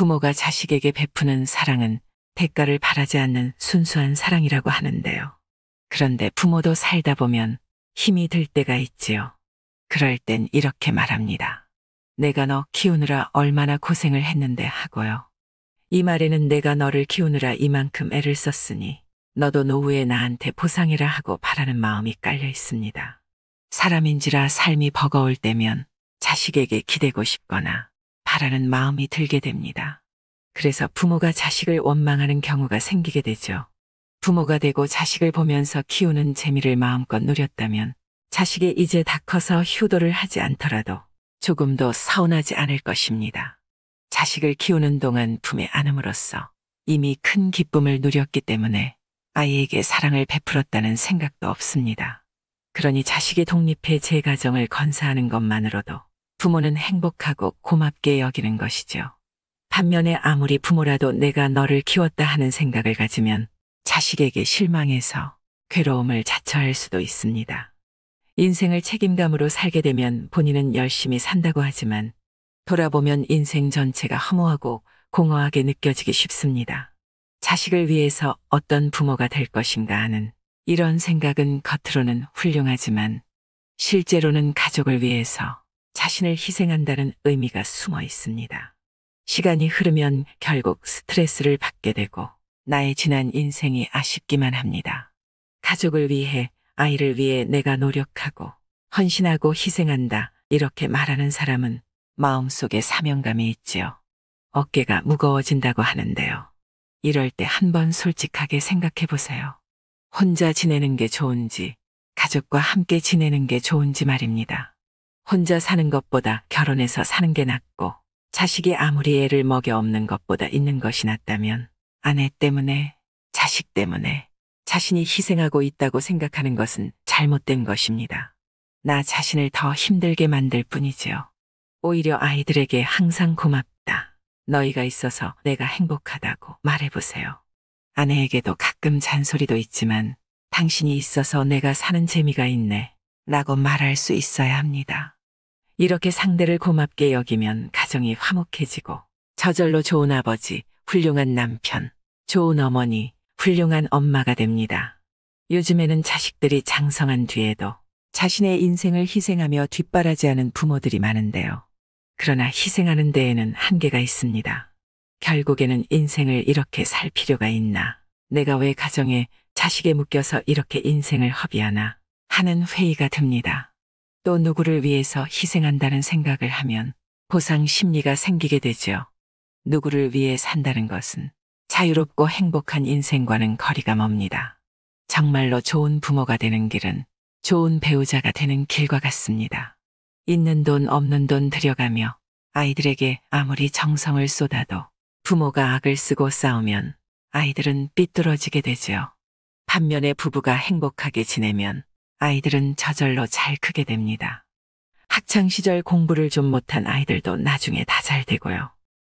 부모가 자식에게 베푸는 사랑은 대가를 바라지 않는 순수한 사랑이라고 하는데요. 그런데 부모도 살다 보면 힘이 들 때가 있지요. 그럴 땐 이렇게 말합니다. 내가 너 키우느라 얼마나 고생을 했는데 하고요. 이 말에는 내가 너를 키우느라 이만큼 애를 썼으니 너도 노후에 나한테 보상이라 하고 바라는 마음이 깔려 있습니다. 사람인지라 삶이 버거울 때면 자식에게 기대고 싶거나 바라는 마음이 들게 됩니다. 그래서 부모가 자식을 원망하는 경우가 생기게 되죠. 부모가 되고 자식을 보면서 키우는 재미를 마음껏 누렸다면 자식이 이제 다 커서 효도를 하지 않더라도 조금도 서운하지 않을 것입니다. 자식을 키우는 동안 품에 안음으로써 이미 큰 기쁨을 누렸기 때문에 아이에게 사랑을 베풀었다는 생각도 없습니다. 그러니 자식이 독립해 제 가정을 건사하는 것만으로도 부모는 행복하고 고맙게 여기는 것이죠. 반면에 아무리 부모라도 내가 너를 키웠다 하는 생각을 가지면 자식에게 실망해서 괴로움을 자처할 수도 있습니다. 인생을 책임감으로 살게 되면 본인은 열심히 산다고 하지만 돌아보면 인생 전체가 허무하고 공허하게 느껴지기 쉽습니다. 자식을 위해서 어떤 부모가 될 것인가 하는 이런 생각은 겉으로는 훌륭하지만 실제로는 가족을 위해서 자신을 희생한다는 의미가 숨어 있습니다. 시간이 흐르면 결국 스트레스를 받게 되고 나의 지난 인생이 아쉽기만 합니다. 가족을 위해, 아이를 위해 내가 노력하고 헌신하고 희생한다 이렇게 말하는 사람은 마음속에 사명감이 있지요. 어깨가 무거워진다고 하는데요. 이럴 때 한번 솔직하게 생각해 보세요. 혼자 지내는 게 좋은지 가족과 함께 지내는 게 좋은지 말입니다. 혼자 사는 것보다 결혼해서 사는 게 낫고 자식이 아무리 애를 먹여 없는 것보다 있는 것이 낫다면 아내 때문에, 자식 때문에 자신이 희생하고 있다고 생각하는 것은 잘못된 것입니다. 나 자신을 더 힘들게 만들 뿐이지요. 오히려 아이들에게 항상 고맙다. 너희가 있어서 내가 행복하다고 말해보세요. 아내에게도 가끔 잔소리도 있지만 당신이 있어서 내가 사는 재미가 있네 라고 말할 수 있어야 합니다. 이렇게 상대를 고맙게 여기면 가정이 화목해지고 저절로 좋은 아버지, 훌륭한 남편, 좋은 어머니, 훌륭한 엄마가 됩니다. 요즘에는 자식들이 장성한 뒤에도 자신의 인생을 희생하며 뒷바라지하는 부모들이 많은데요. 그러나 희생하는 데에는 한계가 있습니다. 결국에는 인생을 이렇게 살 필요가 있나? 내가 왜 가정에, 자식에 묶여서 이렇게 인생을 허비하나? 하는 회의가 듭니다. 또 누구를 위해서 희생한다는 생각을 하면 보상 심리가 생기게 되죠. 누구를 위해 산다는 것은 자유롭고 행복한 인생과는 거리가 멉니다. 정말로 좋은 부모가 되는 길은 좋은 배우자가 되는 길과 같습니다. 있는 돈 없는 돈 들여가며 아이들에게 아무리 정성을 쏟아도 부모가 악을 쓰고 싸우면 아이들은 삐뚤어지게 되지요. 반면에 부부가 행복하게 지내면 아이들은 저절로 잘 크게 됩니다. 학창시절 공부를 좀 못한 아이들도 나중에 다 잘 되고요.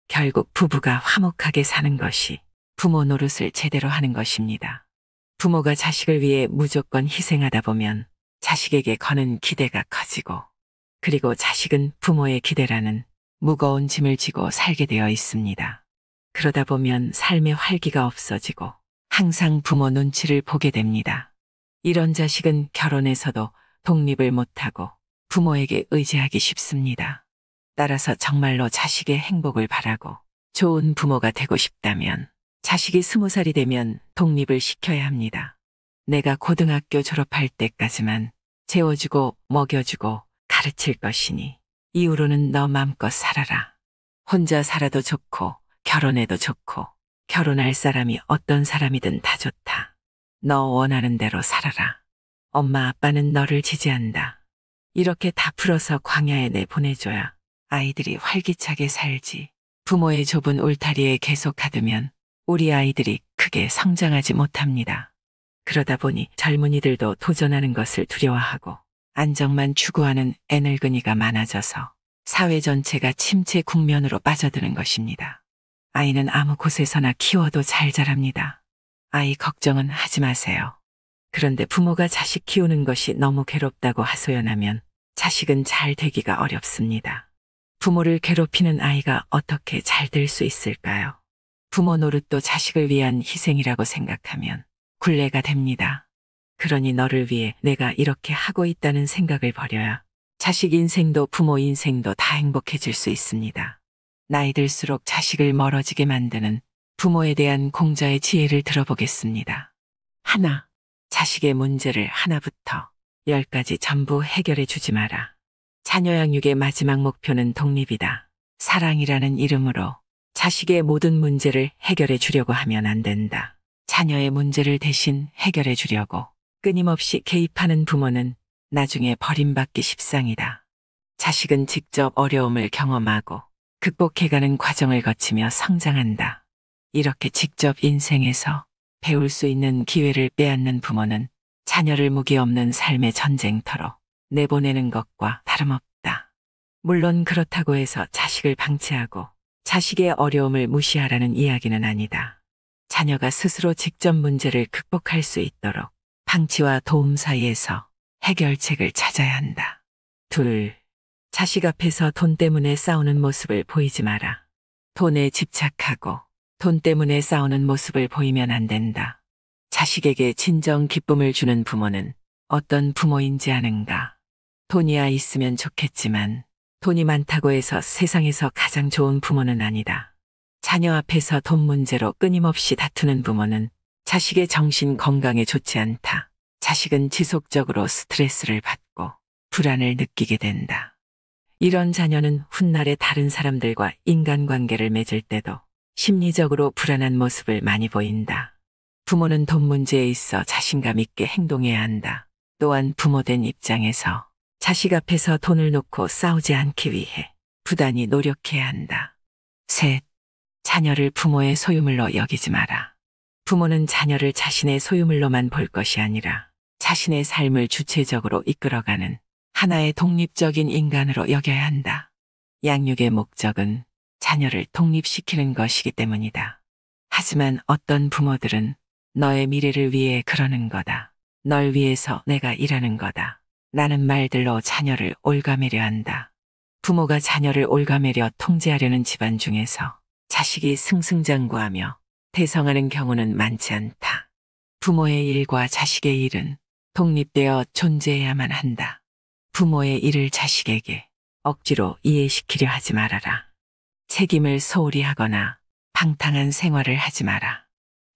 결국 부부가 화목하게 사는 것이 부모 노릇을 제대로 하는 것입니다. 부모가 자식을 위해 무조건 희생하다 보면 자식에게 거는 기대가 커지고 그리고 자식은 부모의 기대라는 무거운 짐을 지고 살게 되어 있습니다. 그러다 보면 삶의 활기가 없어지고 항상 부모 눈치를 보게 됩니다. 이런 자식은 결혼해서도 독립을 못하고 부모에게 의지하기 쉽습니다. 따라서 정말로 자식의 행복을 바라고 좋은 부모가 되고 싶다면 자식이 20살이 되면 독립을 시켜야 합니다. 내가 고등학교 졸업할 때까지만 재워주고 먹여주고 가르칠 것이니 이후로는 너 맘껏 살아라. 혼자 살아도 좋고 결혼해도 좋고 결혼할 사람이 어떤 사람이든 다 좋다. 너 원하는 대로 살아라. 엄마 아빠는 너를 지지한다. 이렇게 다 풀어서 광야에 내보내줘야 아이들이 활기차게 살지. 부모의 좁은 울타리에 계속 가두면 우리 아이들이 크게 성장하지 못합니다. 그러다 보니 젊은이들도 도전하는 것을 두려워하고 안정만 추구하는 애늙은이가 많아져서 사회 전체가 침체 국면으로 빠져드는 것입니다. 아이는 아무 곳에서나 키워도 잘 자랍니다. 아이 걱정은 하지 마세요. 그런데 부모가 자식 키우는 것이 너무 괴롭다고 하소연하면 자식은 잘 되기가 어렵습니다. 부모를 괴롭히는 아이가 어떻게 잘 될 수 있을까요? 부모 노릇도 자식을 위한 희생이라고 생각하면 굴레가 됩니다. 그러니 너를 위해 내가 이렇게 하고 있다는 생각을 버려야 자식 인생도 부모 인생도 다 행복해질 수 있습니다. 나이 들수록 자식을 멀어지게 만드는 부모에 대한 공자의 지혜를 들어보겠습니다. 하나, 자식의 문제를 하나부터 10까지 전부 해결해 주지 마라. 자녀 양육의 마지막 목표는 독립이다. 사랑이라는 이름으로 자식의 모든 문제를 해결해 주려고 하면 안 된다. 자녀의 문제를 대신 해결해 주려고 끊임없이 개입하는 부모는 나중에 버림받기 십상이다. 자식은 직접 어려움을 경험하고 극복해가는 과정을 거치며 성장한다. 이렇게 직접 인생에서 배울 수 있는 기회를 빼앗는 부모는 자녀를 무기 없는 삶의 전쟁터로 내보내는 것과 다름없다. 물론 그렇다고 해서 자식을 방치하고 자식의 어려움을 무시하라는 이야기는 아니다. 자녀가 스스로 직접 문제를 극복할 수 있도록 방치와 도움 사이에서 해결책을 찾아야 한다. 둘, 자식 앞에서 돈 때문에 싸우는 모습을 보이지 마라. 돈에 집착하고 돈 때문에 싸우는 모습을 보이면 안 된다. 자식에게 진정 기쁨을 주는 부모는 어떤 부모인지 아는가? 돈이야 있으면 좋겠지만 돈이 많다고 해서 세상에서 가장 좋은 부모는 아니다. 자녀 앞에서 돈 문제로 끊임없이 다투는 부모는 자식의 정신 건강에 좋지 않다. 자식은 지속적으로 스트레스를 받고 불안을 느끼게 된다. 이런 자녀는 훗날에 다른 사람들과 인간관계를 맺을 때도 심리적으로 불안한 모습을 많이 보인다. 부모는 돈 문제에 있어 자신감 있게 행동해야 한다. 또한 부모된 입장에서 자식 앞에서 돈을 놓고 싸우지 않기 위해 부단히 노력해야 한다. 셋, 자녀를 부모의 소유물로 여기지 마라. 부모는 자녀를 자신의 소유물로만 볼 것이 아니라 자신의 삶을 주체적으로 이끌어가는 하나의 독립적인 인간으로 여겨야 한다. 양육의 목적은 자녀를 독립시키는 것이기 때문이다. 하지만 어떤 부모들은 너의 미래를 위해 그러는 거다. 널 위해서 내가 일하는 거다. 라는 말들로 자녀를 올가매려 한다. 부모가 자녀를 올가매려 통제하려는 집안 중에서 자식이 승승장구하며 대성하는 경우는 많지 않다. 부모의 일과 자식의 일은 독립되어 존재해야만 한다. 부모의 일을 자식에게 억지로 이해시키려 하지 말아라. 책임을 소홀히 하거나 방탕한 생활을 하지 마라.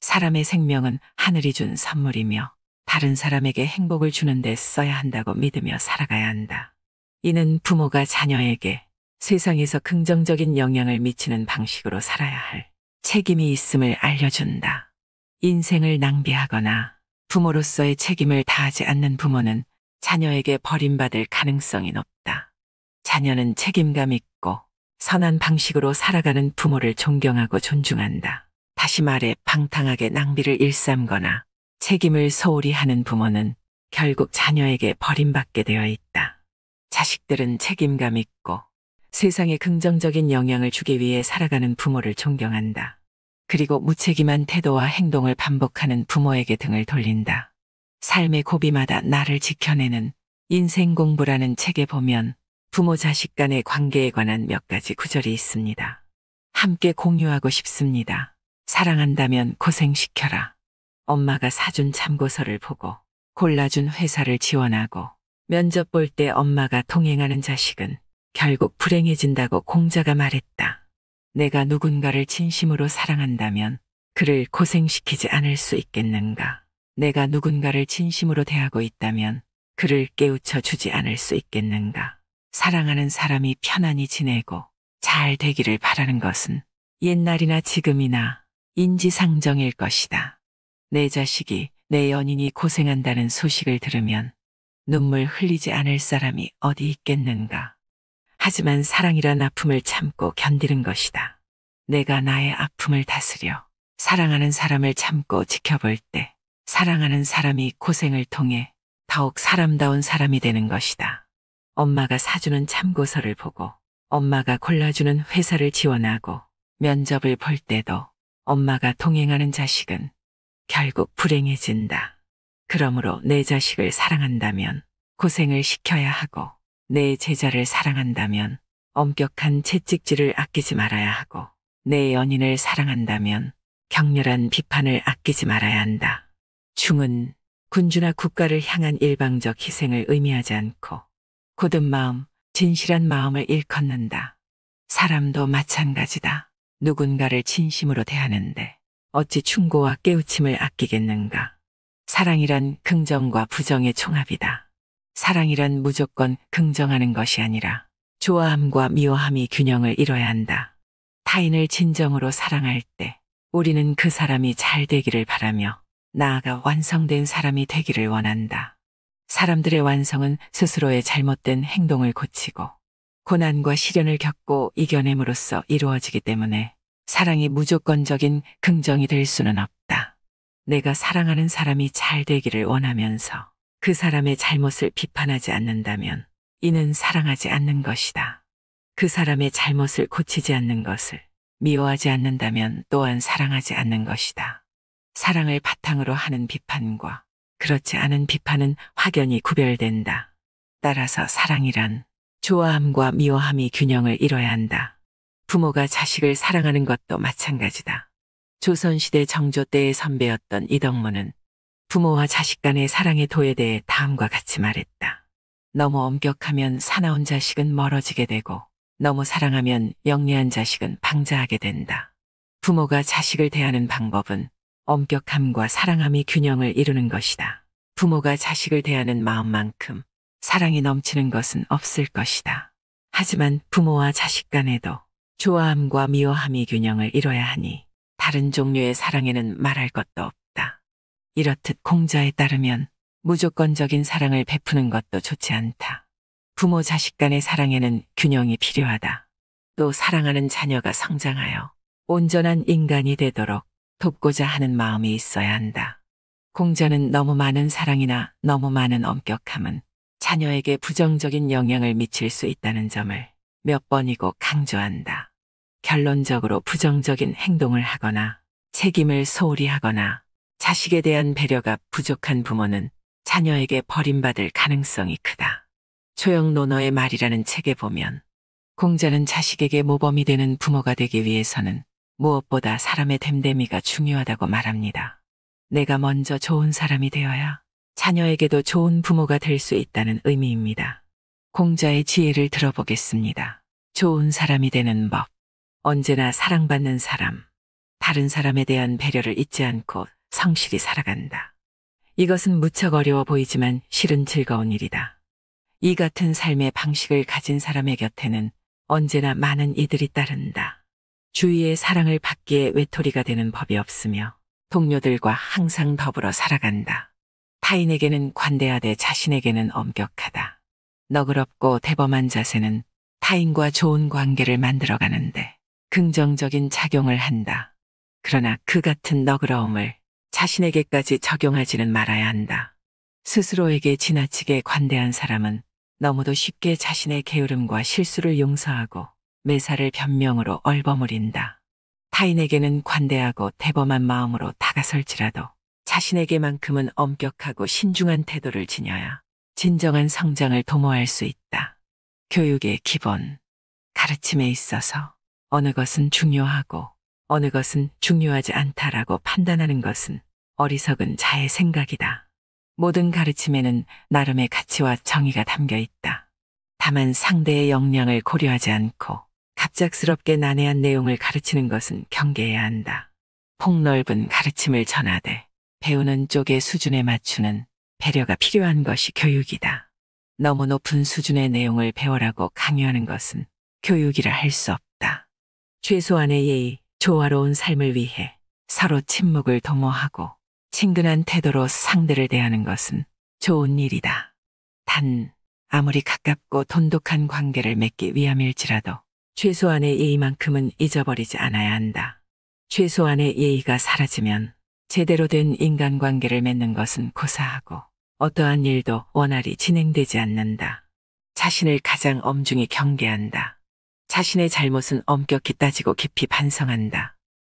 사람의 생명은 하늘이 준 선물이며 다른 사람에게 행복을 주는 데 써야 한다고 믿으며 살아가야 한다. 이는 부모가 자녀에게 세상에서 긍정적인 영향을 미치는 방식으로 살아야 할 책임이 있음을 알려준다. 인생을 낭비하거나 부모로서의 책임을 다하지 않는 부모는 자녀에게 버림받을 가능성이 높다. 자녀는 책임감 있고 선한 방식으로 살아가는 부모를 존경하고 존중한다. 다시 말해 방탕하게 낭비를 일삼거나 책임을 소홀히 하는 부모는 결국 자녀에게 버림받게 되어 있다. 자식들은 책임감 있고 세상에 긍정적인 영향을 주기 위해 살아가는 부모를 존경한다. 그리고 무책임한 태도와 행동을 반복하는 부모에게 등을 돌린다. 삶의 고비마다 나를 지켜내는 인생 공부라는 책에 보면 부모 자식 간의 관계에 관한 몇 가지 구절이 있습니다. 함께 공유하고 싶습니다. 사랑한다면 고생시켜라. 엄마가 사준 참고서를 보고 골라준 회사를 지원하고 면접 볼 때 엄마가 동행하는 자식은 결국 불행해진다고 공자가 말했다. 내가 누군가를 진심으로 사랑한다면 그를 고생시키지 않을 수 있겠는가? 내가 누군가를 진심으로 대하고 있다면 그를 깨우쳐 주지 않을 수 있겠는가? 사랑하는 사람이 편안히 지내고 잘 되기를 바라는 것은 옛날이나 지금이나 인지상정일 것이다. 내 자식이, 내 연인이 고생한다는 소식을 들으면 눈물 흘리지 않을 사람이 어디 있겠는가? 하지만 사랑이란 아픔을 참고 견디는 것이다. 내가 나의 아픔을 다스려 사랑하는 사람을 참고 지켜볼 때 사랑하는 사람이 고생을 통해 더욱 사람다운 사람이 되는 것이다. 엄마가 사주는 참고서를 보고 엄마가 골라주는 회사를 지원하고 면접을 볼 때도 엄마가 동행하는 자식은 결국 불행해진다. 그러므로 내 자식을 사랑한다면 고생을 시켜야 하고 내 제자를 사랑한다면 엄격한 채찍질을 아끼지 말아야 하고 내 연인을 사랑한다면 격렬한 비판을 아끼지 말아야 한다. 충은 군주나 국가를 향한 일방적 희생을 의미하지 않고 굳은 마음, 진실한 마음을 일컫는다. 사람도 마찬가지다. 누군가를 진심으로 대하는데 어찌 충고와 깨우침을 아끼겠는가. 사랑이란 긍정과 부정의 총합이다. 사랑이란 무조건 긍정하는 것이 아니라 좋아함과 미워함이 균형을 이뤄야 한다. 타인을 진정으로 사랑할 때 우리는 그 사람이 잘 되기를 바라며 나아가 완성된 사람이 되기를 원한다. 사람들의 완성은 스스로의 잘못된 행동을 고치고 고난과 시련을 겪고 이겨냄으로써 이루어지기 때문에 사랑이 무조건적인 긍정이 될 수는 없다. 내가 사랑하는 사람이 잘 되기를 원하면서 그 사람의 잘못을 비판하지 않는다면 이는 사랑하지 않는 것이다. 그 사람의 잘못을 고치지 않는 것을 미워하지 않는다면 또한 사랑하지 않는 것이다. 사랑을 바탕으로 하는 비판과 그렇지 않은 비판은 확연히 구별된다. 따라서 사랑이란 좋아함과 미워함이 균형을 이뤄야 한다. 부모가 자식을 사랑하는 것도 마찬가지다. 조선시대 정조 때의 선배였던 이덕무는 부모와 자식 간의 사랑의 도에 대해 다음과 같이 말했다. 너무 엄격하면 사나운 자식은 멀어지게 되고 너무 사랑하면 영리한 자식은 방자하게 된다. 부모가 자식을 대하는 방법은 엄격함과 사랑함이 균형을 이루는 것이다. 부모가 자식을 대하는 마음만큼 사랑이 넘치는 것은 없을 것이다. 하지만 부모와 자식 간에도 좋아함과 미워함이 균형을 이뤄야 하니 다른 종류의 사랑에는 말할 것도 없다. 이렇듯 공자에 따르면 무조건적인 사랑을 베푸는 것도 좋지 않다. 부모 자식 간의 사랑에는 균형이 필요하다. 또 사랑하는 자녀가 성장하여 온전한 인간이 되도록 돕고자 하는 마음이 있어야 한다. 공자는 너무 많은 사랑이나 너무 많은 엄격함은 자녀에게 부정적인 영향을 미칠 수 있다는 점을 몇 번이고 강조한다. 결론적으로 부정적인 행동을 하거나 책임을 소홀히 하거나 자식에 대한 배려가 부족한 부모는 자녀에게 버림받을 가능성이 크다. 조영노너의 말이라는 책에 보면 공자는 자식에게 모범이 되는 부모가 되기 위해서는 무엇보다 사람의 됨됨이가 중요하다고 말합니다. 내가 먼저 좋은 사람이 되어야 자녀에게도 좋은 부모가 될 수 있다는 의미입니다. 공자의 지혜를 들어보겠습니다. 좋은 사람이 되는 법. 언제나 사랑받는 사람. 다른 사람에 대한 배려를 잊지 않고 성실히 살아간다. 이것은 무척 어려워 보이지만 실은 즐거운 일이다. 이 같은 삶의 방식을 가진 사람의 곁에는 언제나 많은 이들이 따른다. 주위의 사랑을 받기에 외톨이가 되는 법이 없으며 동료들과 항상 더불어 살아간다. 타인에게는 관대하되 자신에게는 엄격하다. 너그럽고 대범한 자세는 타인과 좋은 관계를 만들어가는데 긍정적인 작용을 한다. 그러나 그 같은 너그러움을 자신에게까지 적용하지는 말아야 한다. 스스로에게 지나치게 관대한 사람은 너무도 쉽게 자신의 게으름과 실수를 용서하고 매사를 변명으로 얼버무린다. 타인에게는 관대하고 대범한 마음으로 다가설지라도 자신에게만큼은 엄격하고 신중한 태도를 지녀야 진정한 성장을 도모할 수 있다. 교육의 기본, 가르침에 있어서 어느 것은 중요하고 어느 것은 중요하지 않다라고 판단하는 것은 어리석은 자의 생각이다. 모든 가르침에는 나름의 가치와 정의가 담겨 있다. 다만 상대의 역량을 고려하지 않고 갑작스럽게 난해한 내용을 가르치는 것은 경계해야 한다. 폭넓은 가르침을 전하되 배우는 쪽의 수준에 맞추는 배려가 필요한 것이 교육이다. 너무 높은 수준의 내용을 배우라고 강요하는 것은 교육이라 할 수 없다. 최소한의 예의, 조화로운 삶을 위해 서로 침묵을 도모하고 친근한 태도로 상대를 대하는 것은 좋은 일이다. 단, 아무리 가깝고 돈독한 관계를 맺기 위함일지라도 최소한의 예의만큼은 잊어버리지 않아야 한다. 최소한의 예의가 사라지면 제대로 된 인간관계를 맺는 것은 고사하고 어떠한 일도 원활히 진행되지 않는다. 자신을 가장 엄중히 경계한다. 자신의 잘못은 엄격히 따지고 깊이 반성한다.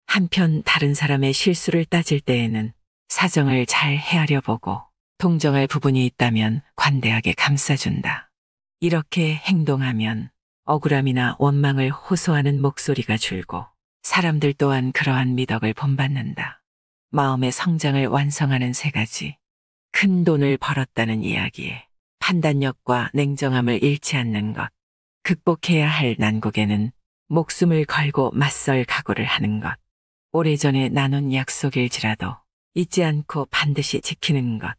한편 다른 사람의 실수를 따질 때에는 사정을 잘 헤아려 보고 동정할 부분이 있다면 관대하게 감싸준다. 이렇게 행동하면 억울함이나 원망을 호소하는 목소리가 줄고 사람들 또한 그러한 미덕을 본받는다. 마음의 성장을 완성하는 세 가지. 큰 돈을 벌었다는 이야기에 판단력과 냉정함을 잃지 않는 것. 극복해야 할 난국에는 목숨을 걸고 맞설 각오를 하는 것. 오래전에 나눈 약속일지라도 잊지 않고 반드시 지키는 것.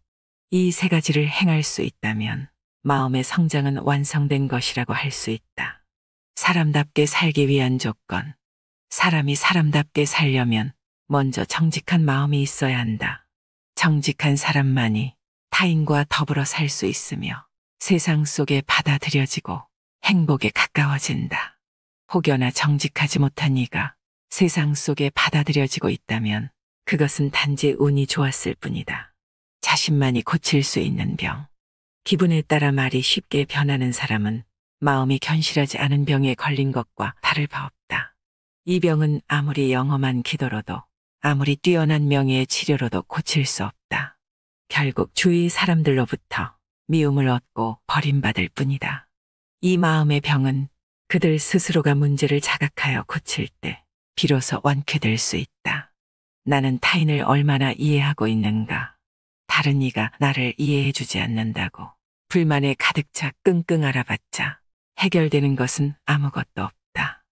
이 세 가지를 행할 수 있다면 마음의 성장은 완성된 것이라고 할 수 있다. 사람답게 살기 위한 조건. 사람이 사람답게 살려면 먼저 정직한 마음이 있어야 한다. 정직한 사람만이 타인과 더불어 살 수 있으며 세상 속에 받아들여지고 행복에 가까워진다. 혹여나 정직하지 못한 이가 세상 속에 받아들여지고 있다면 그것은 단지 운이 좋았을 뿐이다. 자신만이 고칠 수 있는 병. 기분에 따라 말이 쉽게 변하는 사람은 마음이 견실하지 않은 병에 걸린 것과 다를 바 없다. 이 병은 아무리 영험한 기도로도 아무리 뛰어난 명예의 치료로도 고칠 수 없다. 결국 주위 사람들로부터 미움을 얻고 버림받을 뿐이다. 이 마음의 병은 그들 스스로가 문제를 자각하여 고칠 때 비로소 완쾌될 수 있다. 나는 타인을 얼마나 이해하고 있는가? 다른 이가 나를 이해해주지 않는다고 불만에 가득 차 끙끙 앓아봤자 해결되는 것은 아무것도 없다.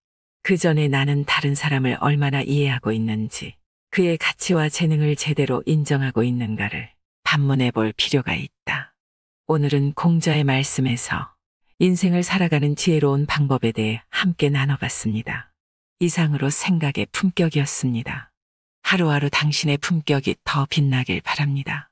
그 전에 나는 다른 사람을 얼마나 이해하고 있는지, 그의 가치와 재능을 제대로 인정하고 있는가를 반문해 볼 필요가 있다. 오늘은 공자의 말씀에서 인생을 살아가는 지혜로운 방법에 대해 함께 나눠봤습니다. 이상으로 생각의 품격이었습니다. 하루하루 당신의 품격이 더 빛나길 바랍니다.